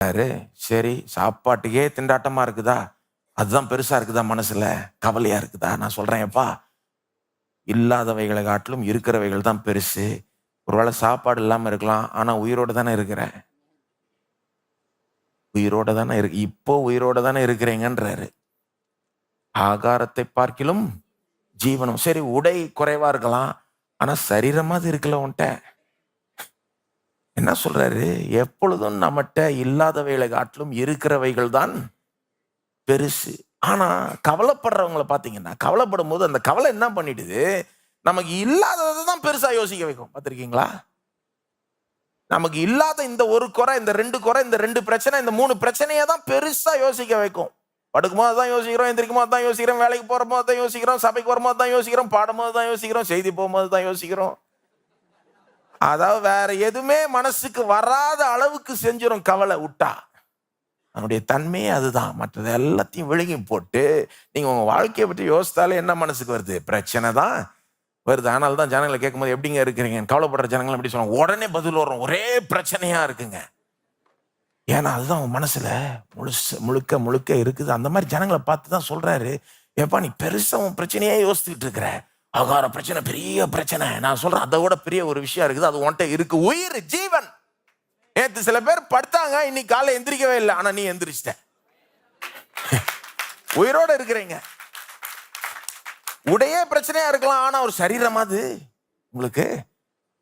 சரி, சாப்பாட்டுக்கே திண்டாட்டமா இருக்குதா? அதுதான் பெருசா இருக்குதா? மனசுல கவலையா இருக்குதா? நான் சொல்றேன், எப்பா, இல்லாதவைகளை காட்டிலும் இருக்கிறவைகள் தான் பெருசு. ஒருவேளை சாப்பாடு இல்லாம இருக்கலாம், ஆனா உயிரோட தானே இருக்கிற. உயிரோட தானே இருக்கு. இப்போ உயிரோட தானே இருக்கிறீங்கன்றாரு. ஆகாரத்தை பார்க்கிலும் ஜீவனம். சரி, உடை குறைவா இருக்கலாம், ஆனா சரீரமாவது இருக்குல்ல உன்ட்ட. என்ன சொல்றாரு? எப்பொழுதும் நம்மகிட்ட இல்லாதவைகளை காட்டிலும் இருக்கிறவைகள் தான் பெருசு. ஆனா கவலைப்படுறவங்கள பாத்தீங்கன்னா, கவலைப்படும் போது அந்த கவலை என்ன பண்ணிடுது, நமக்கு இல்லாததை தான் பெருசா யோசிக்க வைக்கும். பார்த்திருக்கீங்களா? நமக்கு இல்லாத இந்த ஒரு குறை, இந்த 2 குறை, இந்த 2 பிரச்சனை, இந்த 3 பிரச்சனையை தான் பெருசா யோசிக்க வைக்கும். படுக்கும்போது தான் யோசிக்கிறோம், எந்திரிக்கும்போது தான் யோசிக்கிறோம், வேலைக்கு போகும்போது தான் யோசிக்கிறோம், சபைக்கு வரும்போது தான் யோசிக்கிறோம், பாடும்போது தான் யோசிக்கிறோம், செய்தி போகும்போது தான் யோசிக்கிறோம். அதாவது வேற எதுவுமே மனசுக்கு வராத அளவுக்கு செஞ்சிடும் கவலை விட்டா. அதனுடைய தன்மையே அதுதான். மற்றது எல்லாத்தையும் விழுங்கி போட்டு நீங்க உங்க வாழ்க்கையை பற்றி யோசித்தாலே என்ன மனசுக்கு வருது? பிரச்சனை தான் வருது. அதனால தான் ஜனங்களை கேட்கும்போது எப்படிங்க இருக்கிறீங்க, கவலைப்படுற ஜனங்கள் எப்படி சொல்லுவாங்க? உடனே பதில் வரும், ஒரே பிரச்சனையா இருக்குங்க. ஏன்னா அதுதான் உன் மனசுல முழுக்க முழுக்க இருக்குது. அந்த மாதிரி ஜனங்களை பார்த்து தான் சொல்றாரு, ஏப்பா நீ பெருசா உன் பிரச்சனையே யோசிச்சுட்டு இருக்கிற. ஆகார பிரச்சனை பெரிய பிரச்சனை. நான் சொல்றேன், அதை விட பெரிய ஒரு விஷயம் இருக்குது, அது உன்கிட்ட இருக்கு. உயிர், ஜீவன். நேற்று சில பேர் படுத்தாங்க, இன்னைக்கு காலை எந்திரிக்கவே இல்லை, ஆனா நீ எந்திரிச்சிட்ட. உயிரோட இருக்கிறீங்க. உடையே பிரச்சனையா இருக்கலாம், ஆனா ஒரு சரீரமாவது உங்களுக்கு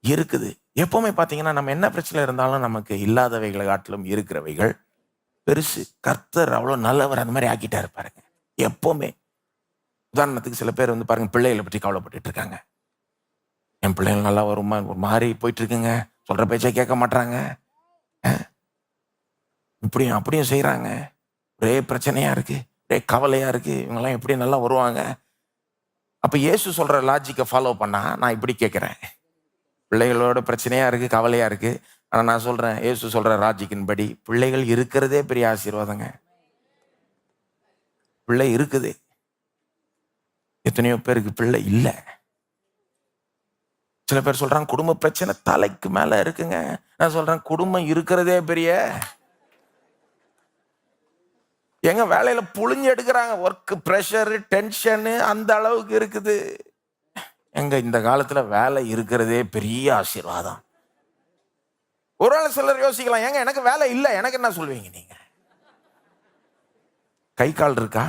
இருக்குது. எப்பவுமே பாத்தீங்கன்னா நம்ம என்ன பிரச்சனை இருந்தாலும் நமக்கு இல்லாதவைகளை காட்டிலும் இருக்கிறவைகள் பெருசு. கர்த்தர் அவ்வளவு நல்லவர், அந்த மாதிரி ஆக்கிட்டாரு பாருங்க. எப்பவுமே உதாரணத்துக்கு சில பேர் வந்து பாருங்க, பிள்ளைகளை பற்றி கவலைப்பட்டு இருக்காங்க. என் பிள்ளைகள் நல்லா வருமா, ஒரு மாதிரி போயிட்டு இருக்குங்க, சொல்ற பேச்சை கேட்க மாட்டாங்க, இப்படியும் அப்படியும் செய்யறாங்க, ஒரே பிரச்சனையா இருக்கு, ஒரே கவலையா இருக்கு, இவங்கெல்லாம் எப்படி நல்லா வருவாங்க? அப்ப இயேசு சொல்ற லாஜிக்கை ஃபாலோ பண்ணா நான் இப்படி கேட்கிறேன், பிள்ளைகளோட பிரச்சனையா இருக்கு, கவலையா இருக்கு, ஆனா நான் சொல்றேன், இயேசு சொல்ற லாஜிக்கின் படி பிள்ளைகள் இருக்கிறதே பெரிய ஆசீர்வாதங்க. பிள்ளை இருக்குது. எத்தனையோ பேருக்கு பிள்ளை இல்லை. சில பேர் சொல்றாங்க குடும்ப பிரச்சனை தலைக்கு மேல இருக்குங்க. நான் சொல்றேன், குடும்பம் இருக்கிறதே பெரிய. எங்க வேலையில புழிஞ்சு எடுக்கிறாங்க, ஒர்க் பிரஷர், டென்ஷன் அந்த அளவுக்கு இருக்குது. எங்க இந்த காலத்துல வேலை இருக்கிறதே பெரிய ஆசீர்வாதம். ஒருவேளை சிலர் யோசிக்கலாம், ஏங்க எனக்கு வேலை இல்லை, எனக்கு என்ன சொல்வீங்க நீங்க? கை கால் இருக்கா?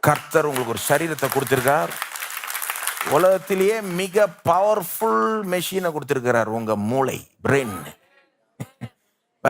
கர்த்தர் உங்களுக்கு ஒரு சரீரத்தை கொடுத்திருக்கார். உலகத்திலேயே மிக பவர்ஃபுல் மெஷினை கொடுத்திருக்கிறார், உங்க மூளை, பிரெயின்.